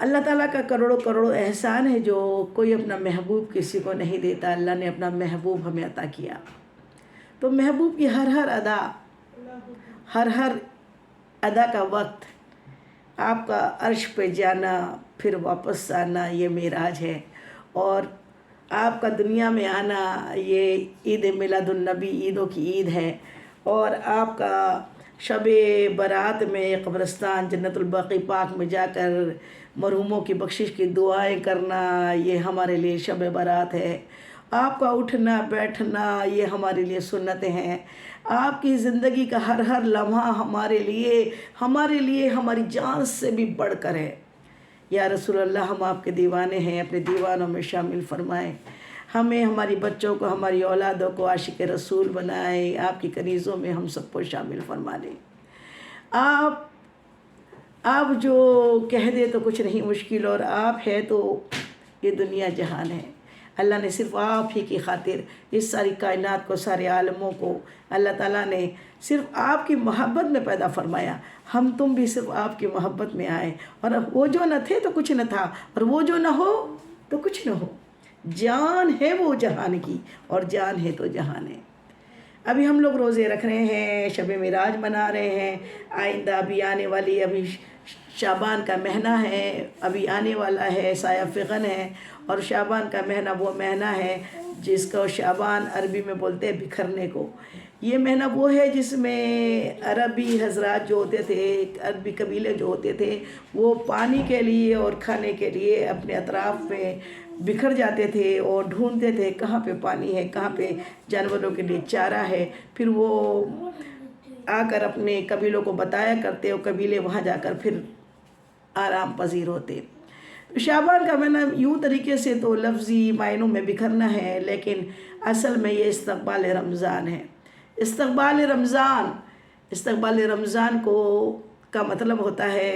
اللہ تعالیٰ کا کروڑوں کروڑوں احسان ہے جو کوئی اپنا محبوب کسی کو نہیں دیتا، اللہ نے اپنا محبوب ہمیں عطا کیا۔ تو محبوب کی ہر ادا کا وقت، آپ کا عرش پہ جانا پھر واپس آنا، یہ معراج ہے۔ اور آپ کا دنیا میں آنا، یہ عید میلاد النبی، عیدوں کی عید ہے۔ اور آپ کا شب برات میں قبرستان جنت البقیع پاک میں جا کر مرحوموں کی بخشش کی دعائیں کرنا، یہ ہمارے لیے شب برات ہے۔ آپ کا اٹھنا بیٹھنا، یہ ہمارے لیے سنتیں ہیں۔ آپ کی زندگی کا ہر لمحہ ہمارے لیے ہماری جان سے بھی بڑھ کر ہے۔ یا رسول اللہ، ہم آپ کے دیوانے ہیں، اپنے دیوانوں میں شامل فرمائیں۔ ہمیں، ہماری بچوں کو، ہماری اولادوں کو عاشق رسول بنائیں، آپ کی کنیزوں میں ہم سب کو شامل فرما لیں۔ آپ جو کہہ دے تو کچھ نہیں مشکل، اور آپ ہے تو یہ دنیا جہان ہے۔ اللہ نے صرف آپ ہی کی خاطر اس ساری کائنات کو، سارے عالموں کو اللہ تعالیٰ نے صرف آپ کی محبت میں پیدا فرمایا۔ ہم تم بھی صرف آپ کی محبت میں آئے، اور وہ جو نہ تھے تو کچھ نہ تھا، اور وہ جو نہ ہو تو کچھ نہ ہو۔ جان ہے وہ جہان کی، اور جان ہے تو جہان ہے۔ ابھی ہم لوگ روزے رکھ رہے ہیں، شب معراج منا رہے ہیں۔ آئندہ ابھی آنے والی، ابھی شعبان کا مہینہ ہے، ابھی آنے والا ہے، سایہ فغن ہے۔ اور شعبان کا مہینہ وہ مہینہ ہے جس کو شعبان عربی میں بولتے ہیں بکھرنے کو۔ یہ مہینہ وہ ہے جس میں عربی حضرات جو ہوتے تھے، عربی قبیلے جو ہوتے تھے، وہ پانی کے لیے اور کھانے کے لیے اپنے اطراف میں بکھر جاتے تھے اور ڈھونڈتے تھے کہاں پہ پانی ہے، کہاں پہ جانوروں کے لیے چارہ ہے۔ پھر وہ آ کر اپنے قبیلوں کو بتایا کرتے، اور قبیلے وہاں جا کر پھر آرام پذیر ہوتے۔ شعبان کا مہینہ یوں طریقے سے تو لفظی معنوں میں بکھرنا ہے، لیکن اصل میں یہ استقبال رمضان ہے۔ استقبال رمضان کا مطلب ہوتا ہے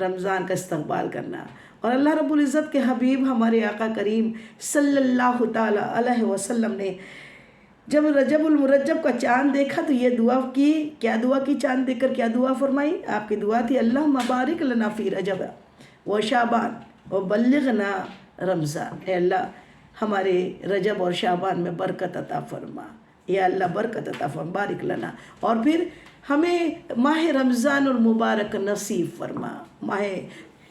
رمضان کا استقبال کرنا۔ اور اللہ رب العزت کے حبیب ہمارے آقا کریم صلی اللہ تعالی علیہ وسلم نے جب رجب المرجب کا چاند دیکھا تو یہ دعا کی۔ کیا دعا کی؟ چاند دیکھ کر کیا دعا فرمائی؟ آپ کی دعا تھی، اللہم بارک لنا فی رجب و شعبان و بلغنا رمضان۔ اے اللہ، ہمارے رجب اور شعبان میں برکت عطا فرما، یا اللہ برکت عطا فرما، بارک لنا۔ اور پھر ہمیں ماہ رمضان المبارک نصیب فرما۔ ماہ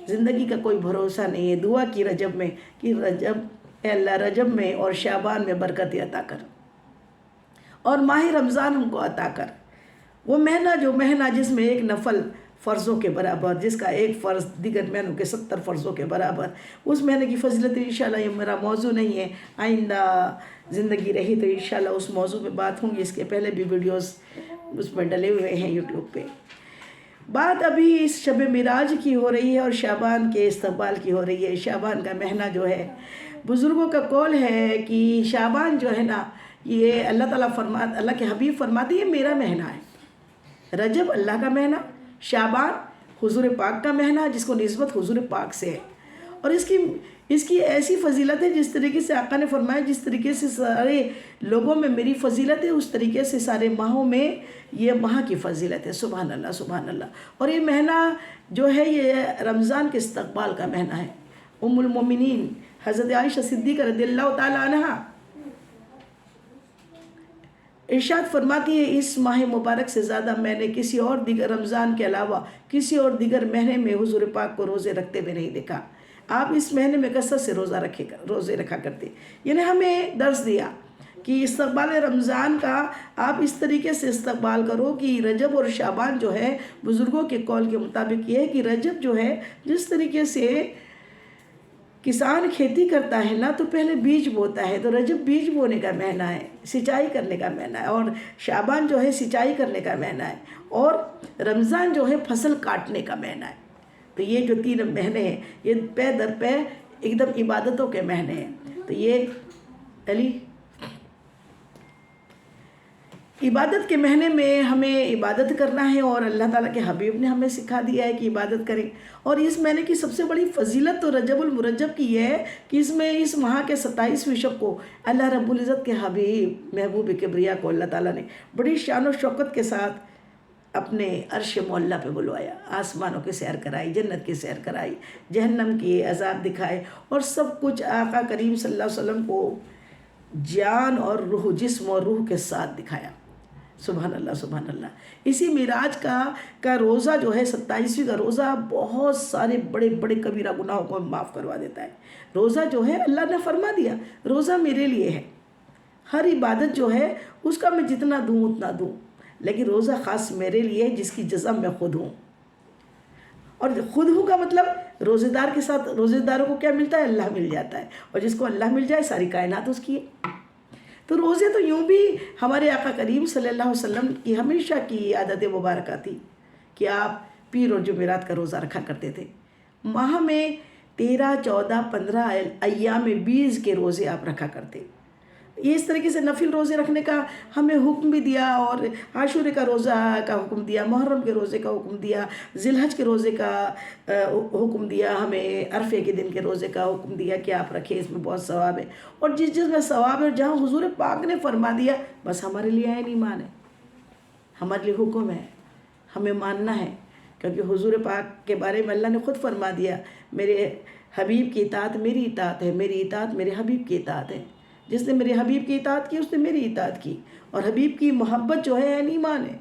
زندگی کا کوئی بھروسہ نہیں ہے، دعا کی رجب میں کہ اے اللہ رجب میں اور شعبان میں برکت عطا کر، اور ماہ رمضان ہم کو عطا کر۔ وہ مہینہ جس میں ایک نفل فرضوں کے برابر، جس کا ایک فرض دیگر مہینوں کے 70 فرضوں کے برابر، اس مہینے کی فضیلت انشاءاللہ، یہ میرا موضوع نہیں ہے، آئندہ زندگی رہی تو انشاءاللہ اس موضوع پہ بات ہوں گی۔ اس کے پہلے بھی ویڈیوز اس میں ڈلے ہوئے ہیں یوٹیوب پہ۔ بات ابھی اس شب معراج کی ہو رہی ہے اور شعبان کے استقبال کی ہو رہی ہے۔ شعبان کا مہینہ جو ہے، بزرگوں کا قول ہے کہ شعبان جو ہے نا، یہ اللہ کے حبیب فرماتے ہیں یہ میرا مہینہ ہے۔ رجب اللہ کا مہینہ، شعبان حضور پاک کا مہینہ جس کو نسبت حضور پاک سے ہے، اور اس کی ایسی فضیلت ہے جس طریقے سے آقا نے فرمایا جس طریقے سے سارے لوگوں میں میری فضیلت ہے اس طریقے سے سارے ماہوں میں یہ ماہ کی فضیلت ہے۔ سبحان اللہ سبحان اللہ۔ اور یہ مہینہ جو ہے یہ رمضان کے استقبال کا مہینہ ہے۔ ام المومنین حضرت عائشہ صدیقہ رضی اللہ تعالی عنہا ارشاد فرماتی ہے، اس ماہ مبارک سے زیادہ میں نے کسی اور دیگر رمضان کے علاوہ کسی اور دیگر مہینے میں حضور پاک کو روزے رکھتے ہوئے نہیں دیکھا۔ آپ اس مہینے میں کثرت سے روزے رکھا کرتے، یعنی ہمیں درس دیا کہ استقبال رمضان کا آپ اس طریقے سے استقبال کرو کہ رجب اور شعبان جو ہے، بزرگوں کے قول کے مطابق یہ ہے کہ رجب جو ہے جس طریقے سے کسان کھیتی کرتا ہے نا تو پہلے بیج بوتا ہے، تو رجب بیج بونے کا مہینہ ہے، سچائی کرنے کا مہینہ ہے، اور شعبان جو ہے سچائی کرنے کا مہینہ ہے، اور رمضان جو ہے فصل کاٹنے کا مہینہ ہے۔ تو یہ جو 3 مہینے ہیں یہ پے در پے ایک دم عبادتوں کے مہینے ہیں۔ تو یہ عبادت کے مہینے میں ہمیں عبادت کرنا ہے، اور اللہ تعالیٰ کے حبیب نے ہمیں سکھا دیا ہے کہ عبادت کریں۔ اور اس مہینے کی سب سے بڑی فضیلت تو رجب المرجب کی یہ ہے کہ اس ماہ کے 27ویں شب کو اللہ رب العزت کے حبیب محبوب کبریا کو اللہ تعالیٰ نے بڑی شان و شوکت کے ساتھ اپنے عرش معلیٰ پہ بلوایا، آسمانوں کی سیر کرائی، جنت کی سیر کرائی، جہنم کی عذاب دکھائے، اور سب کچھ آقا کریم صلی اللہ علیہ وسلم کو جان اور روح، جسم اور روح کے ساتھ دکھایا۔ سبحان اللہ سبحان اللہ۔ اسی معراج کا روزہ جو ہے 27ویں کا روزہ بہت سارے بڑے بڑے کبیرہ گناہوں کو معاف کروا دیتا ہے۔ روزہ جو ہے اللہ نے فرما دیا روزہ میرے لیے ہے، ہر عبادت جو ہے اس کا میں جتنا دوں اتنا دوں، لیکن روزہ خاص میرے لیے ہے جس کی جزا میں خود ہوں۔ اور خود ہوں کا مطلب روزے دار کے ساتھ روزے داروں کو کیا ملتا ہے؟ اللہ مل جاتا ہے، اور جس کو اللہ مل جائے ساری کائنات اس کی ہے۔ تو روزے تو یوں بھی ہمارے آقا کریم صلی اللہ علیہ وسلم کی ہمیشہ کی عادت مبارکہ تھی کہ آپ پیر اور جمعرات کا روزہ رکھا کرتے تھے۔ ماہ میں 13، 14، 15 ایام 20 کے روزے آپ رکھا کرتے۔ یہ اس طریقے سے نفل روزے رکھنے کا ہمیں حکم بھی دیا، اور عاشورے کا روزہ کا حکم دیا، محرم کے روزے کا حکم دیا، ذی الحج کے روزے کا حکم دیا، ہمیں عرفے کے دن کے روزے کا حکم دیا کہ آپ رکھیں، اس میں بہت ثواب ہے۔ اور جس میں ثواب ہے، جہاں حضور پاک نے فرما دیا، بس ہمارے لیے عین ایمان ہے، ہمارے لیے حکم ہے، ہمیں ماننا ہے، کیونکہ حضور پاک کے بارے میں اللہ نے خود فرما دیا، میرے حبیب کی اطاعت میری اطاعت ہے، میری اطاعت میرے حبیب کی اطاعت ہے۔ جس نے میرے حبیب کی اطاعت کی اس نے میری اطاعت کی، اور حبیب کی محبت جو ہے عین ایمان ہے۔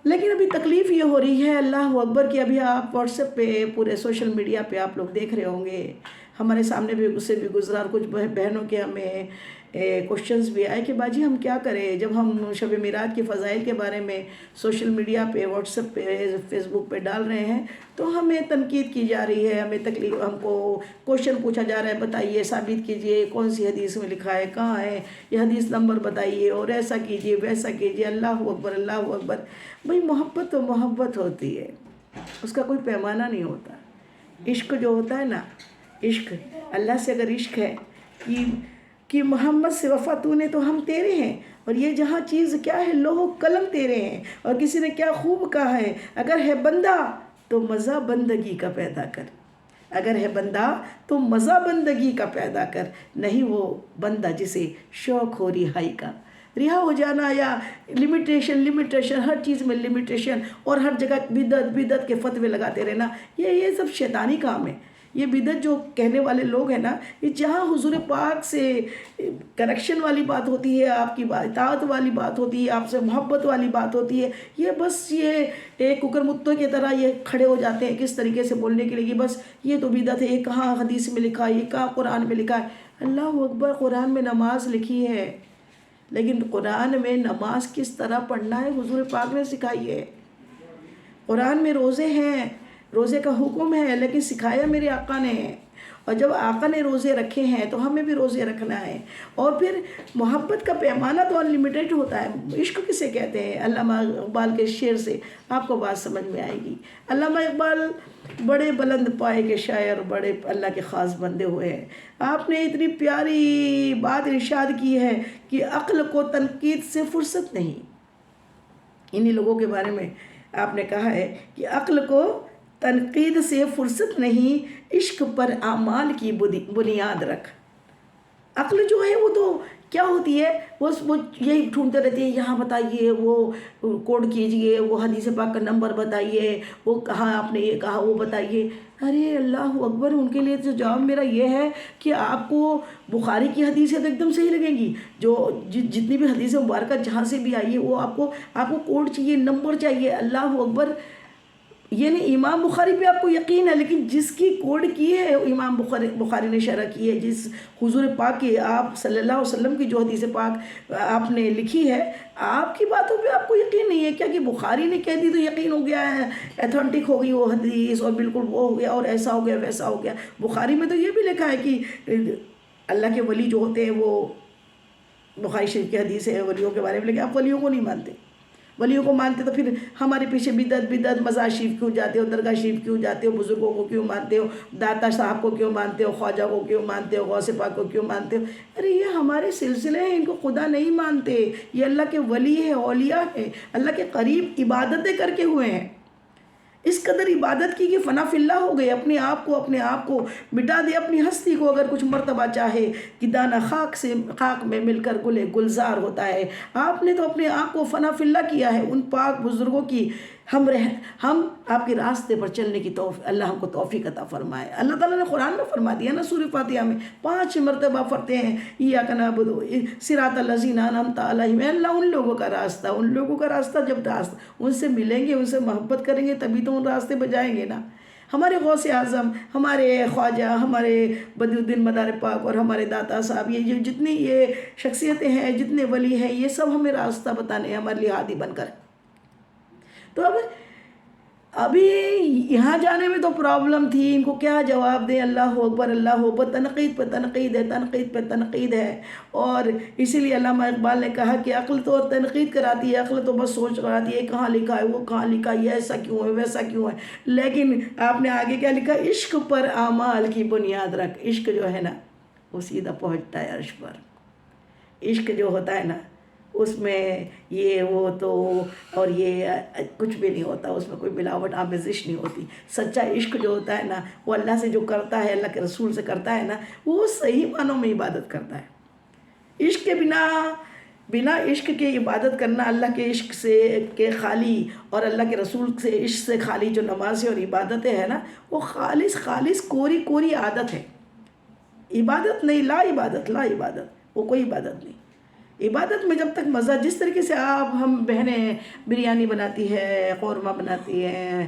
لیکن ابھی تکلیف یہ ہو رہی ہے، اللہ اکبر، کہ ابھی آپ واٹس ایپ پہ، پورے سوشل میڈیا پہ آپ لوگ دیکھ رہے ہوں گے، ہمارے سامنے بھی اس سے بھی گزرا، اور کچھ بہنوں کے ہمیں کوشچنز بھی آئے کہ باجی ہم کیا کریں جب ہم شب معراج کے فضائل کے بارے میں سوشل میڈیا پہ، واٹس ایپ پہ، فیس بک پہ ڈال رہے ہیں تو ہمیں تنقید کی جا رہی ہے، ہمیں تکلیف، ہم کو کوشچن پوچھا جا رہا ہے، بتائیے، ثابت کیجئے کون سی حدیث میں لکھا ہے، کہاں ہے یہ حدیث نمبر بتائیے، اور ایسا کیجئے ویسا کیجئے۔ اللہ اکبر اللہ اکبر۔ بھئی محبت تو محبت ہوتی ہے، اس کا کوئی پیمانہ نہیں ہوتا۔ عشق جو ہوتا ہے نا، عشق اللہ سے اگر عشق ہے کہ محمد سے وفا تو نے تو ہم تیرے ہیں، اور یہ جہاں چیز کیا ہے، لوح و قلم تیرے ہیں، اور کسی نے کیا خوب کہا ہے، اگر ہے بندہ تو مزہ بندگی کا پیدا کر، اگر ہے بندہ تو مزہ بندگی کا پیدا کر، نہیں وہ بندہ جسے شوق ہو رہائی کا۔ رہا ہو جانا یا لمیٹیشن، ہر چیز میں لمیٹیشن، اور ہر جگہ بدعت کے فتوے لگاتے رہنا، یہ سب شیطانی کام ہے۔ یہ بدعت جو کہنے والے لوگ ہیں نا، یہ جہاں حضور پاک سے کنیکشن والی بات ہوتی ہے، آپ کی اطاعت والی بات ہوتی ہے، آپ سے محبت والی بات ہوتی ہے، یہ بس یہ ایک ککر متوں کی طرح یہ کھڑے ہو جاتے ہیں کس طریقے سے بولنے کے لیے کہ بس یہ تو بدعت ہے، یہ کہاں حدیث میں لکھا ہے، یہ کہاں قرآن میں لکھا ہے۔ اللہ اکبر، قرآن میں نماز لکھی ہے، لیکن قرآن میں نماز کس طرح پڑھنا ہے حضور پاک نے سکھائی ہے۔ قرآن میں روزے ہیں، روزے کا حکم ہے، لیکن سکھایا میرے آقا نے ہے، اور جب آقا نے روزے رکھے ہیں تو ہمیں بھی روزے رکھنا ہے۔ اور پھر محبت کا پیمانہ تو انلیمیٹڈ ہوتا ہے۔ عشق کسے کہتے ہیں؟ علامہ اقبال کے شعر سے آپ کو بات سمجھ میں آئے گی۔ علامہ اقبال بڑے بلند پائے کے شاعر، بڑے اللہ کے خاص بندے ہوئے ہیں۔ آپ نے اتنی پیاری بات ارشاد کی ہے کہ عقل کو تنقید سے فرصت نہیں۔ انہی لوگوں کے بارے میں آپ نے کہا ہے کہ عقل کو تنقید سے فرصت نہیں، عشق پر اعمال کی بنیاد رکھ۔ عقل جو ہے وہ تو کیا ہوتی ہے، وہ یہی ڈھونڈتے رہتے ہیں، یہاں بتائیے، وہ کوڈ کیجئے، وہ حدیث پاک کا نمبر بتائیے، وہ کہاں آپ نے یہ کہا وہ بتائیے۔ ارے اللہ اکبر، ان کے لیے تو جواب میرا یہ ہے کہ آپ کو بخاری کی حدیثیں تو ایک دم صحیح لگیں گی، جو جتنی بھی حدیث مبارکہ جہاں سے بھی آئی ہے وہ آپ کو کوڈ چاہیے، نمبر چاہیے۔ اللہ اکبر، یہ نہیں امام بخاری پہ آپ کو یقین ہے، لیکن جس کی کوڈ کی ہے امام بخاری نے شرح کی ہے، جس حضور پاک کی، آپ صلی اللہ علیہ وسلم کی جو حدیث پاک آپ نے لکھی ہے، آپ کی باتوں پہ آپ کو یقین نہیں ہے کیا کہ بخاری نے کہہ دی تو یقین ہو گیا ہے، ایتھنٹک ہو گئی وہ حدیث، اور بالکل وہ ہو گیا، اور ایسا ہو گیا ویسا ہو گیا۔ بخاری میں تو یہ بھی لکھا ہے کہ اللہ کے ولی جو ہوتے ہیں وہ، بخاری شریف کی حدیث ہے ولیوں کے بارے میں، لیکن آپ ولیوں کو نہیں مانتے۔ ولیوں کو مانتے تو پھر ہمارے پیچھے بدعت مزار شریف کیوں جاتے ہو، درگاہ شریف کیوں جاتے ہو، بزرگوں کو کیوں مانتے ہو، داتا صاحب کو کیوں مانتے ہو، خواجہ کو کیوں مانتے ہو، غوث پاک کو کیوں مانتے ہو؟ ارے یہ ہمارے سلسلے ہیں، ان کو خدا نہیں مانتے، یہ اللہ کے ولی ہیں، اولیاء ہیں، اللہ کے قریب عبادتیں کر کے ہوئے ہیں۔ اس قدر عبادت کی کہ فنا فی اللہ ہو گئے، اپنے آپ کو مٹا دے، اپنی ہستی کو اگر کچھ مرتبہ چاہے کہ دانہ خاک میں مل کر گلزار ہوتا ہے، آپ نے تو اپنے آپ کو فنا فی اللہ کیا ہے۔ ان پاک بزرگوں کی ہم آپ کے راستے پر چلنے کی اللہ ہم کو توفیق عطا فرمائے۔ اللہ تعالیٰ نے قرآن میں فرما دیا نا، سورہ فاتحہ میں 5 مرتبہ پڑھتے ہیں ایاک نعبد صراط الذین انعمت علیہم، اللہ ان لوگوں کا راستہ جب ان سے ملیں گے، ان سے محبت کریں گے تبھی تو ان راستے پہ جائیں گے نا۔ ہمارے غوث اعظم، ہمارے خواجہ، ہمارے بدر الدین مدار پاک اور ہمارے داتا صاحب، یہ جتنی یہ شخصیتیں ہیں، جتنے ولی ہیں، یہ سب ہمیں راستہ بتانے ہمارے لیے ہادی بن کر۔ تو ابھی یہاں جانے میں تو پرابلم تھی، ان کو کیا جواب دیں؟ اللہ اکبر اللہ اکبر، تنقید پہ تنقید ہے۔ اور اسی لیے علامہ اقبال نے کہا کہ عقل تو تنقید کراتی ہے، عقل تو بس سوچ کراتی ہے، کہاں لکھا ہے، وہ کہاں لکھا ہے، یہ ایسا کیوں ہے، ویسا کیوں ہے۔ لیکن آپ نے آگے کیا لکھا؟ عشق پر اعمال کی بنیاد رکھ۔ عشق جو ہے نا وہ سیدھا پہنچتا ہے عرش پر۔ عشق جو ہوتا ہے نا اس میں یہ وہ تو اور یہ کچھ بھی نہیں ہوتا، اس میں کوئی ملاوٹ آمیزش نہیں ہوتی۔ سچا عشق جو ہوتا ہے نا وہ اللہ سے جو کرتا ہے، اللہ کے رسول سے کرتا ہے نا، وہ صحیح معنوں میں عبادت کرتا ہے۔ عشق کے بنا عشق کے عبادت کرنا، اللہ کے عشق سے کے خالی اور اللہ کے رسول سے عشق سے خالی جو نمازیں اور عبادتیں ہیں نا، وہ خالص کوری عادت ہے، عبادت نہیں، لا عبادت، وہ کوئی عبادت نہیں۔ عبادت میں جب تک مزہ، جس طریقے سے ہم بہنیں بریانی بناتی ہے، قورمہ بناتی ہیں،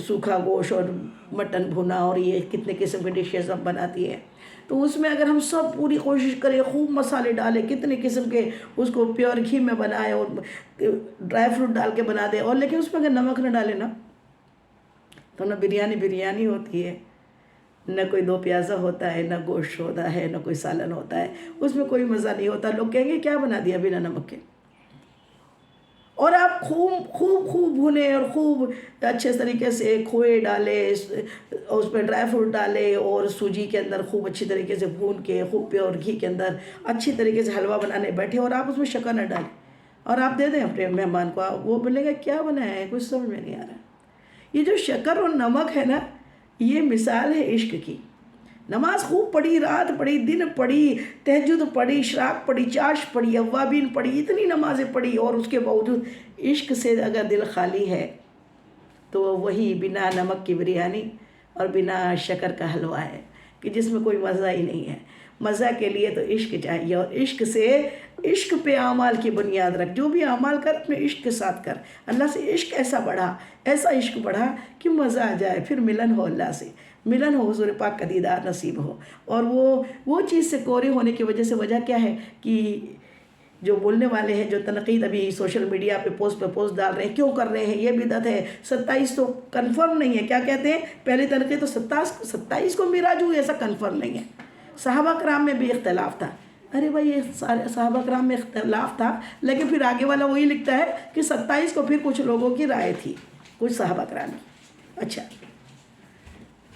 سوکھا گوشت اور مٹن بھونا اور یہ کتنے قسم کے ڈشز ہم بناتی ہیں، تو اس میں اگر ہم سب پوری کوشش کریں، خوب مسالے ڈالیں، کتنے قسم کے اس کو پیور گھی میں بنائیں اور ڈرائی فروٹ ڈال کے بنا دیں، اور لیکن اس میں اگر نمک نہ ڈالیں نا تو نہ بریانی ہوتی ہے، نہ کوئی 2 پیازا ہوتا ہے، نہ گوشت ہوتا ہے، نہ کوئی سالن ہوتا ہے، اس میں کوئی مزہ نہیں ہوتا۔ لوگ کہیں گے کیا بنا دیا بنا نمک کے؟ اور آپ خوب بھونیں اور خوب اچھے طریقے سے کھوئے ڈالے، اس پہ ڈرائی فروٹ ڈالے اور سوجی کے اندر خوب اچھی طریقے سے بھون کے، خوب پیور گھی کے اندر اچھی طریقے سے حلوہ بنانے بیٹھے، اور آپ اس میں شکر نہ ڈالیں اور آپ دے دیں اپنے مہمان کو، وہ بولے گا کیا بنایا ہے، کچھ سمجھ میں نہیں آ رہا۔ یہ جو شکر اور نمک ہے نا، یہ مثال ہے عشق کی۔ نماز خوب پڑھی، رات پڑھی، دن پڑھی، تہجد پڑھی، اشراق پڑھی، چاش پڑھی، اوابین پڑھی، اتنی نمازیں پڑھی، اور اس کے باوجود عشق سے اگر دل خالی ہے تو وہی بنا نمک کی بریانی اور بنا شکر کا حلوہ ہے کہ جس میں کوئی مزہ ہی نہیں ہے۔ مزہ کے لیے تو عشق چاہیے، اور عشق پہ اعمال کی بنیاد رکھ، جو بھی اعمال کر اپنے عشق کے ساتھ کر۔ اللہ سے عشق ایسا عشق بڑھا کہ مزہ آ جائے، پھر ملن ہو، اللہ سے ملن ہو، حضور پاک کا دیدار نصیب ہو۔ اور وہ چیز سے کوری ہونے کی وجہ کیا ہے کہ جو بولنے والے ہیں، جو تنقید ابھی سوشل میڈیا پہ پوسٹ ڈال رہے ہیں، کیوں کر رہے ہیں، یہ بدعت ہے، 27 تو کنفرم نہیں ہے، کیا کہتے ہیں پہلی تنقید تو 27 کو معراج ہوئی، ایسا کنفرم نہیں ہے۔ صحابہ کرام میں بھی اختلاف تھا، ارے بھائی یہ صحابہ کرام میں اختلاف تھا، لیکن پھر آگے والا وہی لکھتا ہے کہ 27 کو پھر کچھ لوگوں کی رائے تھی، کچھ صحابہ کرام کی۔ اچھا،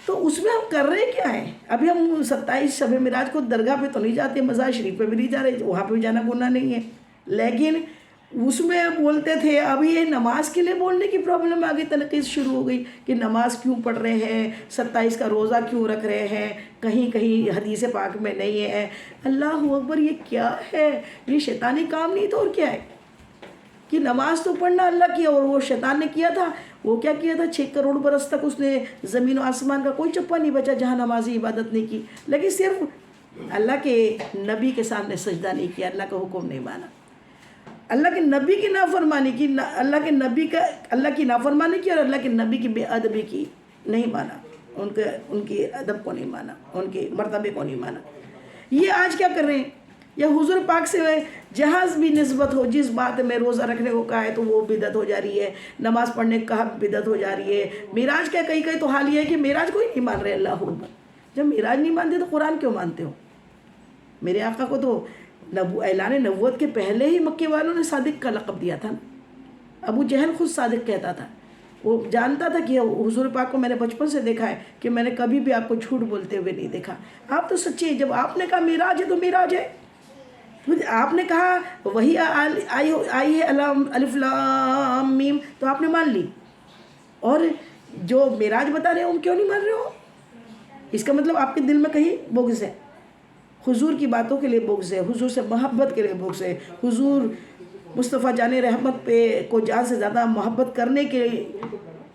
تو اس میں ہم کر رہے کیا ہیں؟ ابھی ہم 27 شب معراج کو درگاہ پہ تو نہیں جاتے، مزار شریف پہ بھی نہیں جا رہے، وہاں پہ بھی جانا گناہ نہیں ہے، لیکن اس میں بولتے تھے۔ ابھی یہ نماز کے لیے بولنے کی پرابلم آگئی، تنقید شروع ہو گئی کہ نماز کیوں پڑھ رہے ہیں، 27 کا روزہ کیوں رکھ رہے ہیں، کہیں حدیث پاک میں نہیں ہے۔ اللہ اکبر، یہ کیا ہے؟ یہ شیطانی کام نہیں تو اور کیا ہے؟ کہ نماز تو پڑھنا اللہ کی، اور وہ شیطان نے کیا تھا، وہ کیا کیا تھا، 6 کروڑ برس تک اس نے زمین و آسمان کا کوئی چپا نہیں بچا جہاں نمازی عبادت نہیں کی، لیکن صرف اللہ کے نبی کے سامنے سجدہ نہیں کیا، اللہ کا حکم نہیں مانا، اللہ کے نبی کی نافرمانی کی، اللہ کی نافرمانی کی، اور اللہ کے نبی کی بے ادبی کی نہیں مانا، ان کی ادب کو نہیں مانا، ان کے مرتبے کو نہیں مانا۔ یہ آج کیا کر رہے ہیں؟ یا حضور پاک سے جہاں بھی نسبت ہو، جس بات میں روزہ رکھنے کو کہا ہے تو وہ بدعت ہو جا رہی ہے، نماز پڑھنے کا کہا بدعت ہو جا رہی ہے، معراج کا کئی تو حال یہ ہے کہ معراج کوئی نہیں مان رہے۔ اللہ اکبر، جب معراج نہیں مانتے تو قرآن کیوں مانتے ہو؟ میرے آقا کو تو اعلان نبوت کے پہلے ہی مکے والوں نے صادق کا لقب دیا تھا۔ ابو جہل خود صادق کہتا تھا، وہ جانتا تھا کہ حضور پاک کو میں نے بچپن سے دیکھا ہے کہ میں نے کبھی بھی آپ کو جھوٹ بولتے ہوئے نہیں دیکھا، آپ تو سچے ہیں، جب آپ نے کہا معراج ہے تو معراج ہے، آپ نے کہا وہی آئی ہے الف لام میم تو آپ نے مان لی، اور جو معراج بتا رہے ہو کیوں نہیں مان رہے ہو؟ اس کا مطلب آپ کے دل میں کہیں بغض ہے، حضور کی باتوں کے لیے بغض ہے، حضور سے محبت کے لیے بغض ہے، حضور مصطفیٰ جان رحمت پہ کو جان سے زیادہ محبت کرنے کے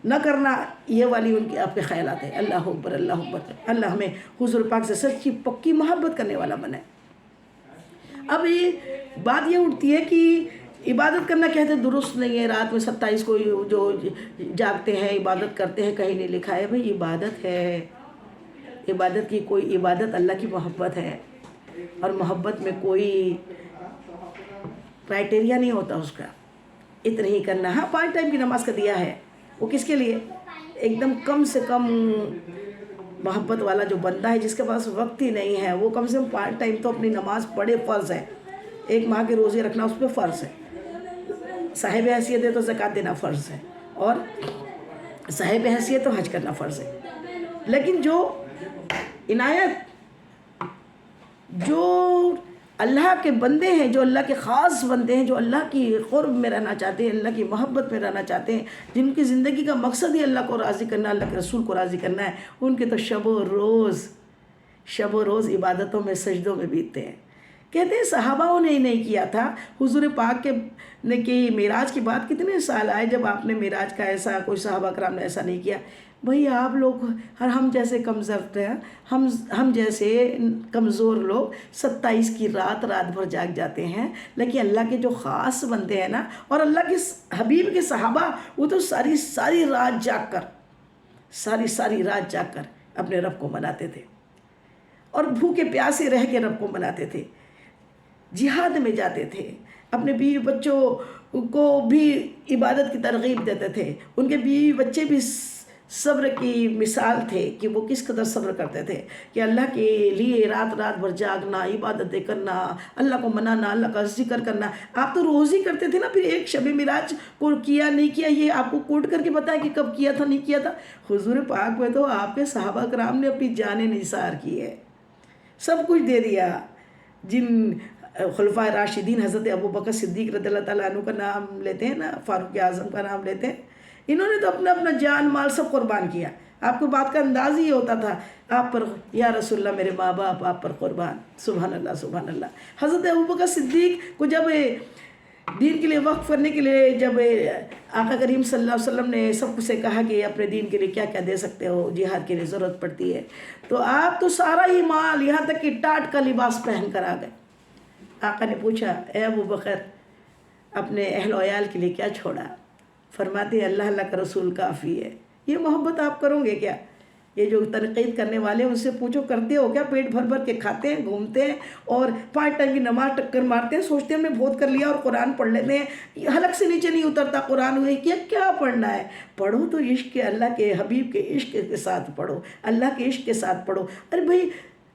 نہ کرنا، یہ والی ان کے آپ کے خیالات ہیں۔ اللہ اکبر، اللہ اکبر، اللہ ہمیں حضور پاک سے سچی پکی محبت کرنے والا بنائے۔ اب یہ بات یہ اٹھتی ہے کہ عبادت کرنا کہتے درست نہیں ہے، رات میں 27 کو جو جاگتے ہیں عبادت کرتے ہیں، کہیں نہیں لکھا ہے بھئی عبادت ہے۔ عبادت کی کوئی عبادت اللہ کی محبت ہے، اور محبت میں کوئی کرائٹیریا نہیں ہوتا اس کا، اتنا ہی کرنا۔ ہاں 5 ٹائم کی نماز کا دیا ہے، وہ کس کے لیے؟ ایک دم کم سے کم محبت والا جو بندہ ہے جس کے پاس وقت ہی نہیں ہے، وہ کم سے کم 5 ٹائم تو اپنی نماز پڑھے، فرض ہے۔ 1 ماہ کے روزے رکھنا اس پہ فرض ہے، صاحب حیثیت ہے تو زکوٰۃ دینا فرض ہے، اور صاحب حیثیت تو حج کرنا فرض ہے۔ لیکن جو عنایت، جو اللہ کے بندے ہیں، جو اللہ کے خاص بندے ہیں، جو اللہ کی قرب میں رہنا چاہتے ہیں، اللہ کی محبت میں رہنا چاہتے ہیں، جن کی زندگی کا مقصد ہی اللہ کو راضی کرنا، اللہ کے رسول کو راضی کرنا ہے، ان کے تو شب و روز عبادتوں میں، سجدوں میں بیتتے ہیں۔ کہتے ہیں صحاباؤں نے ہی نہیں کیا تھا، حضور پاک کے نے کہ معراج کی بات کتنے سال آئے جب آپ نے معراج کا ایسا، کوئی صحابہ کرام نے ایسا نہیں کیا۔ بھئی آپ لوگ، ہم جیسے کمزور ہیں، ہم جیسے کمزور لوگ 27 کی رات بھر جاگ جاتے ہیں، لیکن اللہ کے جو خاص بندے ہیں نا، اور اللہ کے حبیب کے صحابہ، وہ تو ساری رات جاگ کر اپنے رب کو مناتے تھے، اور بھوکے پیاسے رہ کے رب کو مناتے تھے، جہاد میں جاتے تھے، اپنے بیوی بچوں کو بھی عبادت کی ترغیب دیتے تھے، ان کے بیوی بچے بھی صبر کی مثال تھے کہ وہ کس قدر صبر کرتے تھے کہ اللہ کے لیے رات بھر جاگنا، عبادتیں کرنا، اللہ کو منانا، اللہ کا ذکر کرنا۔ آپ تو روز ہی کرتے تھے نا، پھر ایک شب معراج کو کیا نہیں کیا یہ آپ کو کوٹ کر کے بتائیں کہ کب کیا تھا نہیں کیا تھا۔ حضور پاک میں تو آپ کے صحابہ کرام نے اپنی جانیں نثار کی ہے، سب کچھ دے دیا۔ جن خلفائے راشدین حضرت ابوبکر صدیق رضی اللہ تعالیٰ عنہ کا نام لیتے ہیں نا، فاروق اعظم کا نام لیتے ہیں، انہوں نے تو اپنا جان مال سب قربان کیا۔ آپ کو بات کا انداز ہی ہوتا تھا، آپ پر یا رسول اللہ میرے ماں باپ آپ پر قربان، سبحان اللہ سبحان اللہ۔ حضرت ابوبکر صدیق کو جب دین کے لیے وقف کرنے کے لیے، جب آقا کریم صلی اللہ علیہ وسلم نے سب سے کہا کہ اپنے دین کے لیے کیا کیا دے سکتے ہو، جہاد کے لیے ضرورت پڑتی ہے، تو آپ تو سارا ہی مال، یہاں تک کہ ٹاٹ کا لباس پہن کر آ گئے۔ آقا نے پوچھا اے ابوبکر اپنے اہل و عیال کے لیے کیا چھوڑا؟ فرماتے اللہ کا رسول کافی ہے۔ یہ محبت آپ کرو گے کیا؟ یہ جو تنقید کرنے والے ان سے پوچھو کرتے ہو کیا؟ پیٹ بھر کے کھاتے ہیں، گھومتے ہیں، اور 5 ٹائم کی نماز ٹکر مارتے ہیں، سوچتے ہیں ہم نے بہت کر لیا، اور قرآن پڑھ لیتے ہیں، حلق سے نیچے نہیں اترتا قرآن، ہوئے کیا پڑھنا ہے؟ پڑھو تو عشق کے، اللہ کے حبیب کے عشق کے ساتھ پڑھو، اللہ کے عشق کے ساتھ پڑھو۔ ارے بھائی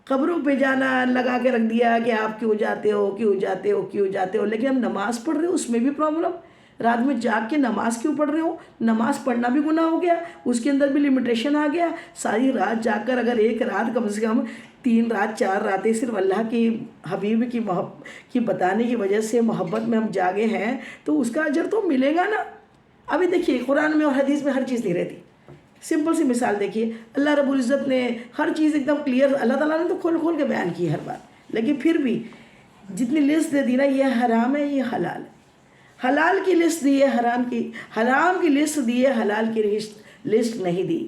قبروں پہ جانا لگا کے رکھ دیا کہ آپ کیوں جاتے ہو، لیکن ہم نماز پڑھ رہے ہو اس میں بھی پرابلم، رات میں جاگ کے نماز کیوں پڑھ رہے ہو؟ نماز پڑھنا بھی گناہ ہو گیا، اس کے اندر بھی لمیٹیشن آ گیا۔ ساری رات جاگ کر اگر ایک رات کم سے کم 3 رات 4 راتیں صرف اللہ کی حبیب کی بتانے کی وجہ سے محبت میں ہم جاگے ہیں تو اس کا اجر تو ملے گا نا۔ ابھی دیکھیے قرآن میں اور حدیث میں ہر چیز نہیں رہتی۔ سمپل سی مثال دیکھیے، اللہ رب العزت نے ہر چیز ایک دم کلیئر، اللہ تعالیٰ نے تو کھول کے بیان کی ہر بات، لیکن پھر بھی جتنی لسٹ دے دی نا، یہ حرام ہے یہ حلال ہے، حلال کی لسٹ دی ہے، حرام کی لسٹ دی ہے، حلال کی لسٹ نہیں دی۔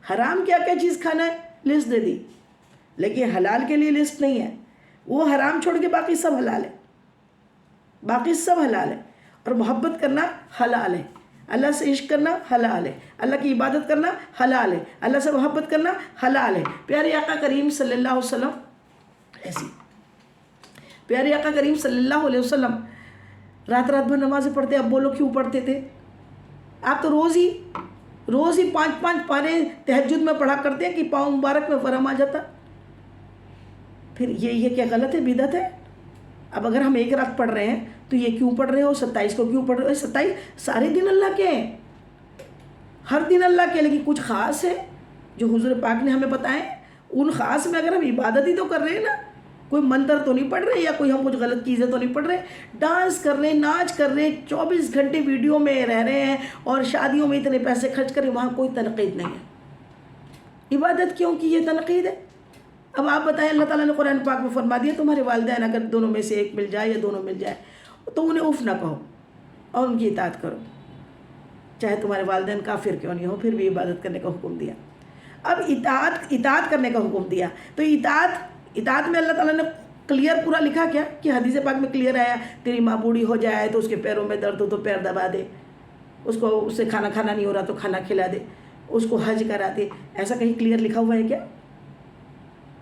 حرام کیا چیز کھانا ہے لسٹ دے دی، لیکن حلال کے لیے لسٹ نہیں ہے۔ وہ حرام چھوڑ کے باقی سب حلال ہے، اور محبت کرنا حلال ہے، اللہ سے عشق کرنا حلال ہے، اللہ کی عبادت کرنا حلال ہے، اللہ سے محبت کرنا حلال ہے۔ پیارے آقا کریم صلی اللہ علیہ وسلم پیارے آقا کریم صلی اللہ علیہ وسلم رات بھر نمازیں پڑھتے، اب بولو کیوں پڑھتے تھے؟ آپ تو روز ہی 5 پارے تہجد میں پڑھا کرتے ہیں کہ پاؤں مبارک میں ورم آ جاتا۔ پھر یہ کیا غلط ہے، بدعت ہے؟ اب اگر ہم 1 رات پڑھ رہے ہیں تو یہ کیوں پڑھ رہے ہو؟ 27 کو کیوں پڑھ رہے ہو؟ 27 سارے دن اللہ کے ہیں، ہر دن اللہ کے، لیکن کچھ خاص ہے جو حضور پاک نے ہمیں بتائے، ان خاص میں اگر ہم عبادت ہی تو کر رہے ہیں نا، کوئی منتر تو نہیں پڑھ رہے یا کوئی ہم کچھ غلط چیزیں تو نہیں پڑھ رہے. ڈانس کر رہے ہیں, ناچ کر رہے ہیں, 24 گھنٹے ویڈیو میں رہ رہے ہیں اور شادیوں میں اتنے پیسے خرچ کریں, وہاں کوئی تنقید نہیں ہے. عبادت کیوں کی یہ تنقید ہے؟ اب آپ بتائیں, اللہ تعالیٰ نے قرآن پاک میں فرما دیا تمہارے والدین اگر دونوں میں سے ایک مل جائے یا دونوں مل جائے تو انہیں اف نہ کہو اور ان کی اطاعت کرو, چاہے تمہارے والدین کافر کیوں نہیں ہو, پھر بھی عبادت کرنے کا حکم دیا. اب اطاعت کرنے کا حکم دیا تو اطاعت میں اللہ تعالیٰ نے کلیئر پورا لکھا کیا کہ حدیث پاک میں کلیئر آیا, تیری ماں بوڑھی ہو جائے تو اس کے پیروں میں درد ہو تو پیر دبا دے, اس سے کھانا نہیں ہو رہا تو کھانا کھلا دے, اس کو حج کرا دے. ایسا کہیں کلیئر لکھا ہوا ہے کیا؟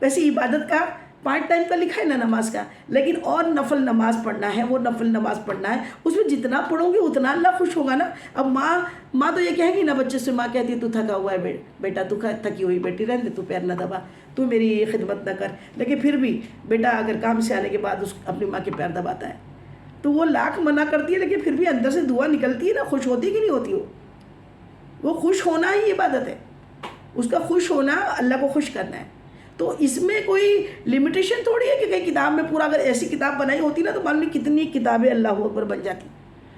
ویسے عبادت کا 5 ٹائم کا لکھا ہے نا نماز کا, لیکن اور نفل نماز پڑھنا ہے, وہ نفل نماز پڑھنا ہے, اس میں جتنا پڑھو گے اتنا اللہ خوش ہوگا نا. اب ماں تو یہ کہے گی نا بچے سے, ماں کہتی ہے تو تھکا ہوا ہے بیٹا, تو تھکی ہوئی بیٹی رہنے دے, تو پیر نہ دبا, تو میری خدمت نہ کر. لیکن پھر بھی بیٹا اگر کام سے آنے کے بعد اپنی ماں کے پیر دباتا ہے تو وہ لاکھ منع کرتی ہے, لیکن پھر بھی اندر سے دعا نکلتی ہے نا, خوش ہوتی کہ نہیں ہوتی وہ خوش ہونا ہی عبادت ہے. اس کا خوش ہونا اللہ کو خوش کرنا ہے. تو اس میں کوئی لمیٹیشن تھوڑی ہے کہ کئی کتاب میں پورا, اگر ایسی کتاب بنائی ہوتی نا تو معلوم نہیں کتنی کتابیں اللہ اکبر بن جاتی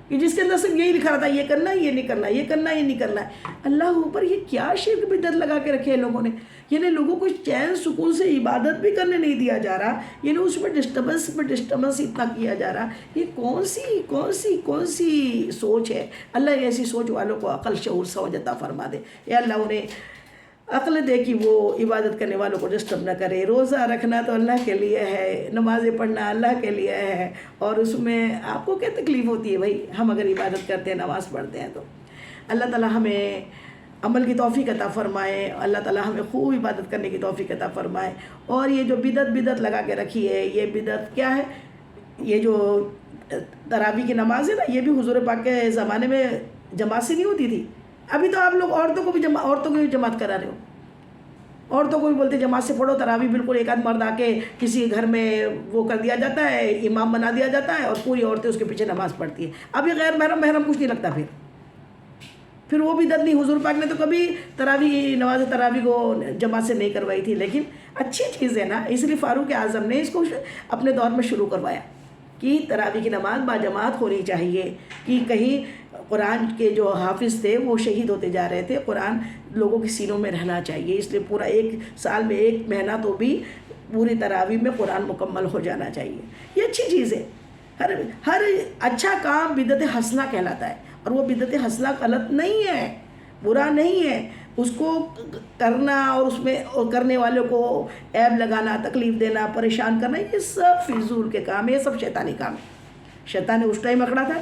کہ جس کے اندر صرف یہی لکھا رہتا ہے, یہ کرنا ہے, یہ نہیں کرنا, یہ کرنا ہے, یہ نہیں کرنا ہے. اللہ اوپر یہ کیا شرک بدعت لگا کے رکھے ہیں لوگوں نے, یعنی لوگوں کو چین سکون سے عبادت بھی کرنے نہیں دیا جا رہا, یعنی اس میں ڈسٹربنس اتنا کیا جا رہا. یہ کون سی سوچ ہے؟ اللہ ایسی سوچ والوں کو عقل شعور سمجھ عطا فرما دے. اے اللہ انہیں عقل دے کہ وہ عبادت کرنے والوں کو ڈسٹرب نہ کرے. روزہ رکھنا تو اللہ کے لیے ہے, نمازیں پڑھنا اللہ کے لیے ہے, اور اس میں آپ کو کیا تکلیف ہوتی ہے بھائی؟ ہم اگر عبادت کرتے ہیں, نماز پڑھتے ہیں تو اللہ تعالیٰ ہمیں عمل کی توفیق عطا فرمائے, اللہ تعالیٰ ہمیں خوب عبادت کرنے کی توفیق عطا فرمائے. اور یہ جو بدعت لگا کے رکھی ہے, یہ بدعت کیا ہے؟ یہ جو تراویح کی نماز ہے نا, یہ بھی حضور پاک کے زمانے میں جماعت سے نہیں ہوتی تھی. ابھی تو آپ لوگ عورتوں کو بھی جماعت کرا رہے ہو, عورتوں کو بھی بولتے جماعت سے پڑھو تراویح. بالکل ایک آدھ مرد آ کے کسی گھر میں وہ کر دیا جاتا ہے, امام بنا دیا جاتا ہے, اور پوری عورتیں اس کے پیچھے نماز پڑھتی ہیں. اب یہ غیر محرم کچھ نہیں لگتا. پھر وہ بھی بدعت نہیں. حضور پاک نے تو کبھی نماز تراویح کو جماعت سے نہیں کروائی تھی, لیکن اچھی چیز ہے نا, اس لیے فاروق اعظم نے اس کو اپنے دور میں شروع کروایا کہ تراویح کی نماز باجماعت ہونی چاہیے. کہ کہیں قرآن کے جو حافظ تھے وہ شہید ہوتے جا رہے تھے, قرآن لوگوں کے سینوں میں رہنا چاہیے, اس لیے پورا 1 سال میں 1 مہینہ تو بھی پوری تراویح میں قرآن مکمل ہو جانا چاہیے. یہ اچھی چیز ہے. ہر اچھا کام بدعت حسنہ کہلاتا ہے, اور وہ بدعت حسنہ غلط نہیں ہے, برا نہیں ہے. اس کو کرنا اور اس میں کرنے والوں کو عیب لگانا, تکلیف دینا, پریشان کرنا, یہ سب فضول کے کام ہے, یہ سب شیطانی کام ہے. شیطان نے اس ٹائم اکڑا تھا,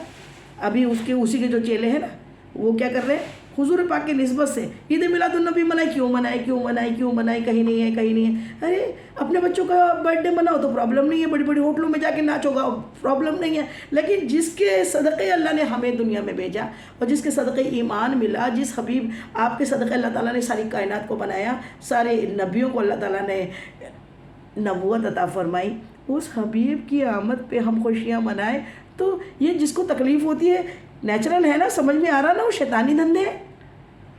ابھی اسی کے جو چیلے ہیں نا وہ کیا کر رہے ہیں؟ حضور پاک کی نسبت سے عید میلاد النبی کیوں منائے, کہیں نہیں ہے. ارے اپنے بچوں کا برتھ ڈے مناؤ تو پرابلم نہیں ہے, بڑی بڑی ہوٹلوں میں جا کے ناچو گا, پرابلم نہیں ہے. لیکن جس کے صدقے اللہ نے ہمیں دنیا میں بھیجا, اور جس کے صدقے ایمان ملا, جس حبیب آپ کے صدقے اللہ تعالیٰ نے ساری کائنات کو بنایا, سارے نبیوں کو اللہ تعالیٰ نے نبوت عطا فرمائی, اس حبیب کی آمد پہ ہم خوشیاں منائیں, تو یہ جس کو تکلیف ہوتی ہے نیچرل ہے نا, سمجھ میں آ رہا نا, وہ شیطانی دھندے ہیں.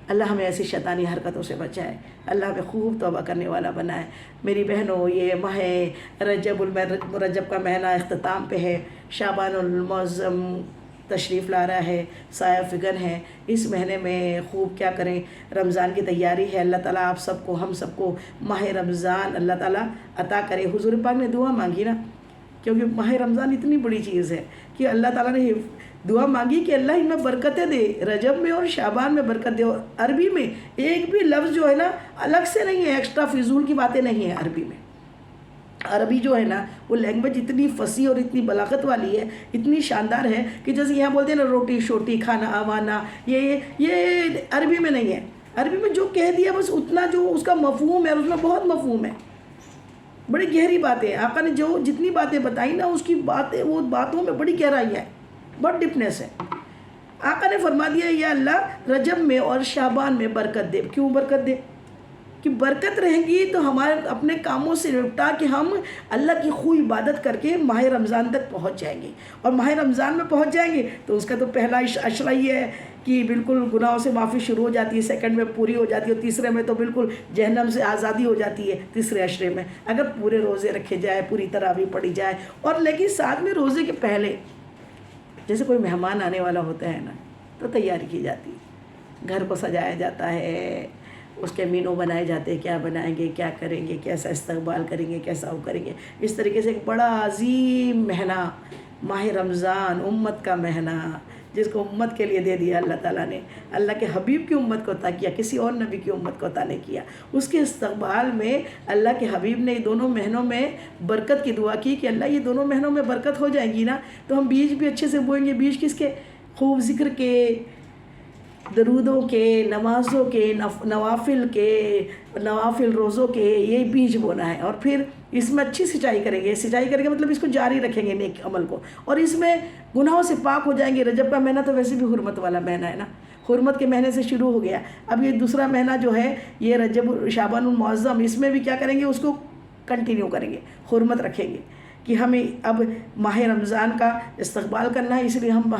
اللہ ہمیں ایسی شیطانی حرکتوں سے بچائے, اللہ ہمیں خوب توبہ کرنے والا بنائے. میری بہنوں, یہ ماہ رجب کا مہینہ اختتام پہ ہے, شعبان المعظم تشریف لا رہا ہے, سایہ فگن ہے. اس مہینے میں خوب کیا کریں, رمضان کی تیاری ہے. اللہ تعالیٰ آپ سب کو, ہم سب کو ماہ رمضان اللہ تعالیٰ عطا کرے. حضور پاک نے دعا مانگی نا, کیونکہ ماہ رمضان اتنی بڑی چیز ہے کہ اللہ تعالیٰ نے دعا مانگی کہ اللہ ان میں برکتیں دے, رجب میں اور شعبان میں برکت دے. اور عربی میں ایک بھی لفظ جو ہے نا الگ سے نہیں ہے, ایکسٹرا فضول کی باتیں نہیں ہیں عربی میں. عربی جو ہے نا وہ لینگویج اتنی فصیح اور اتنی بلاغت والی ہے, اتنی شاندار ہے کہ جیسے یہاں بولتے ہیں نا روٹی شوٹی, کھانا آوانا, یہ عربی میں نہیں ہے. عربی میں جو کہہ دیا بس اتنا, جو اس کا مفہوم ہے, اور اس میں بہت مفہوم ہے, بڑی گہری باتیں. آقا نے جو جتنی باتیں بتائی نا, اس کی باتیں, وہ باتوں میں بڑی گہرائی ہے, بہت ڈپنیس ہے. آقا نے فرما دیا یا اللہ رجب میں اور شعبان میں برکت دے. کیوں برکت دے؟ کہ برکت رہیں گی تو ہمارے اپنے کاموں سے نپٹا کہ ہم اللہ کی خوب عبادت کر کے ماہ رمضان تک پہنچ جائیں گے، اور ماہ رمضان میں پہنچ جائیں گے تو اس کا تو پہلا اشرہ یہ ہے کہ بالکل گناہوں سے معافی شروع ہو جاتی ہے، سیکنڈ میں پوری ہو جاتی ہے، اور تیسرے میں تو بالکل جہنم سے آزادی ہو جاتی ہے تیسرے عشرے میں، اگر پورے روزے رکھے جائے، پوری تراویح پڑھی جائے۔ اور لیکن ساتھ میں روزے کے پہلے جیسے کوئی مہمان آنے والا ہوتا ہے نا تو تیاری کی جاتی ہے، گھر کو سجایا جاتا ہے، اس کے مینو بنائے جاتے ہیں، کیا بنائیں گے، کیا کریں گے، کیسا استقبال کریں گے، کیسا وہ کریں گے۔ اس طریقے سے ایک بڑا عظیم مہینہ ماہ رمضان، امت کا مہینہ، جس کو امت کے لیے دے دیا اللہ تعالیٰ نے، اللہ کے حبیب کی امت کو عطا کیا، کسی اور نبی کی امت کو عطا نہیں کیا۔ اس کے استقبال میں اللہ کے حبیب نے دونوں مہینوں میں برکت کی دعا کی کہ اللہ یہ دونوں مہینوں میں برکت ہو جائے گی نا تو ہم بیج بھی اچھے سے بوئیں گے۔ بیج کس کے؟ خوب ذکر کے، درودوں کے، نمازوں کے، نوافل روزوں کے، یہ بیج بونا ہے، اور پھر اس میں اچھی سچائی کریں گے۔ سچائی کریں گے مطلب اس کو جاری رکھیں گے نیک عمل کو، اور اس میں گناہوں سے پاک ہو جائیں گے۔ رجب کا مہینہ تو ویسے بھی حرمت والا مہینہ ہے نا، حرمت کے مہینے سے شروع ہو گیا۔ اب یہ دوسرا مہینہ جو ہے یہ رجب شعبان المعظم، اس میں بھی کیا کریں گے، اس کو کنٹینیو کریں گے، حرمت رکھیں گے کہ ہمیں اب ماہ رمضان کا استقبال کرنا ہے۔ اس لیے ہم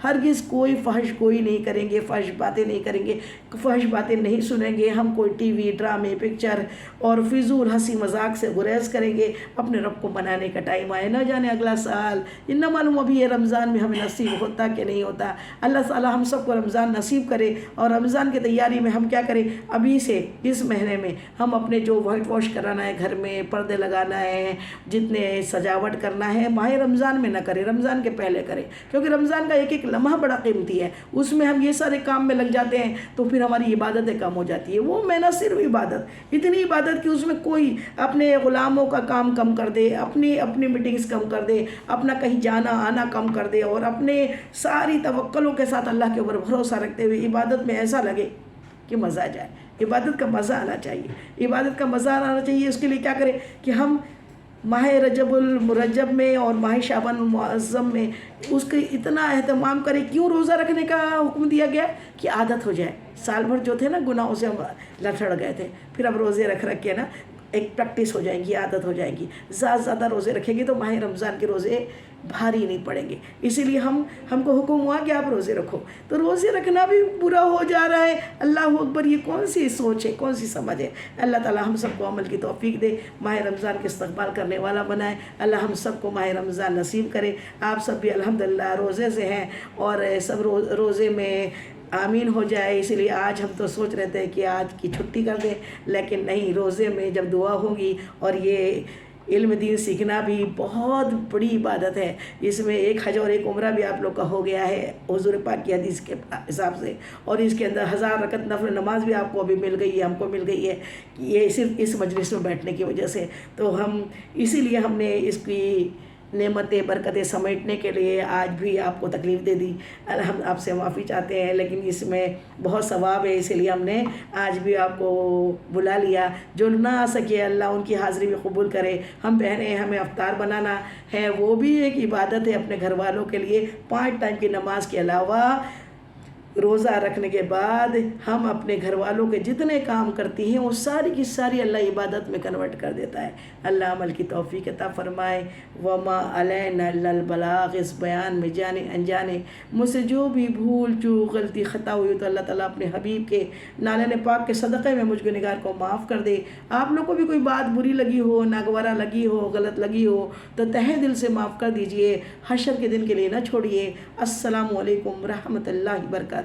ہرگز کوئی فحش گوئی نہیں کریں گے، فحش باتیں نہیں کریں گے، فحش باتیں نہیں سنیں گے۔ ہم کوئی ٹی وی، ڈرامے، پکچر اور فضول ہنسی مذاق سے گریز کریں گے۔ اپنے رب کو منانے کا ٹائم آئے، نہ جانے اگلا سال، نہ معلوم ابھی یہ رمضان میں ہمیں نصیب ہوتا کہ نہیں ہوتا۔ اللہ تعالیٰ ہم سب کو رمضان نصیب کرے، اور رمضان کی تیاری میں ہم کیا کریں، ابھی سے اس مہینے میں ہم اپنے جو وائٹ واش کرانا ہے گھر میں، پردے لگانا ہے، جتنے سجاوٹ کرنا ہے، ماہ رمضان میں نہ کریں، رمضان کے پہلے کریں، کیونکہ رمضان کا ایک ایک لمحہ بڑا قیمتی ہے۔ اس میں ہم یہ سارے کام میں لگ جاتے ہیں تو پھر ہماری عبادتیں کم ہو جاتی ہے۔ وہ مہینہ صرف عبادت، اتنی عبادت کہ اس میں کوئی اپنے غلاموں کا کام کم کر دے، اپنی میٹنگز کم کر دے، اپنا کہیں جانا آنا کم کر دے، اور اپنے ساری توکلوں کے ساتھ اللہ کے اوپر بھروسہ رکھتے ہوئے عبادت میں ایسا لگے کہ مزہ آ جائے۔ عبادت کا مزہ آنا چاہیے، عبادت کا مزہ آنا چاہیے۔ اس کے لیے کیا کریں کہ ہم ماہ رجب المرجب میں اور ماہ شعبان المعظم میں اس کے اتنا اہتمام کریں۔ کیوں روزہ رکھنے کا حکم دیا گیا؟ کہ عادت ہو جائے۔ سال بھر جو تھے نا گناہوں سے ہم لڑ گئے تھے، پھر اب روزے رکھ کے نا ایک پریکٹس ہو جائیں گی، عادت ہو جائے گی۔ زیادہ روزے رکھیں گے تو ماہ رمضان کے روزے بھاری نہیں پڑیں گے۔ اسی لیے ہم کو حکم ہوا کہ آپ روزے رکھو، تو روزے رکھنا بھی برا ہو جا رہا ہے۔ اللہ اکبر، یہ کون سی سوچ ہے، کون سی سمجھ ہے؟ اللہ تعالیٰ ہم سب کو عمل کی توفیق دے، ماہ رمضان کے استقبال کرنے والا بنائے۔ اللہ ہم سب کو ماہ رمضان نصیب کرے۔ آپ سب بھی الحمدللہ روزے سے ہیں، اور سب روزے میں آمین ہو جائے۔ اسی لیے آج ہم تو سوچ رہے تھے کہ آج کی چھٹی کر دیں، لیکن نہیں، روزے میں جب دعا ہوگی، اور یہ علم دین سیکھنا بھی بہت بڑی عبادت ہے۔ اس میں ایک حج اور ایک عمرہ بھی آپ لوگ کا ہو گیا ہے حضور پاک کی حدیث کے حساب سے، اور اس کے اندر 1000 رکعت نفل نماز بھی آپ کو ابھی مل گئی ہے، ہم کو مل گئی ہے، یہ صرف اس مجلس میں بیٹھنے کی وجہ سے۔ تو اسی لیے ہم نے اس کی نعمتیں برکتیں سمیٹنے کے لیے آج بھی آپ کو تکلیف دے دی۔ ہم آپ سے معافی چاہتے ہیں، لیکن اس میں بہت ثواب ہے، اسی لیے ہم نے آج بھی آپ کو بلا لیا۔ جو نہ آ سکے اللہ ان کی حاضری بھی قبول کرے۔ ہم بہنیں، ہمیں افطار بنانا ہے، وہ بھی ایک عبادت ہے اپنے گھر والوں کے لیے۔ 5 ٹائم کی نماز کے علاوہ روزہ رکھنے کے بعد ہم اپنے گھر والوں کے جتنے کام کرتی ہیں وہ ساری کی ساری اللہ عبادت میں کنورٹ کر دیتا ہے۔ اللہ عمل کی توفیق عطا فرمائے۔ وما علینا الا البلاغ، اس بیان میں جانے انجانے مجھ سے جو بھی بھول چوک غلطی خطا ہوئی تو اللہ تعالیٰ اپنے حبیب کے نالے پاک کے صدقے میں مجھ گنہگار کو معاف کر دے۔ آپ لوگ کو بھی کوئی بات بری لگی ہو، ناگوارہ لگی ہو، غلط لگی ہو تو تہہ دل سے معاف کر دیجئے، حشر کے دن کے لیے نہ چھوڑیے۔ السلام علیکم ورحمۃ اللہ وبرکاتہ۔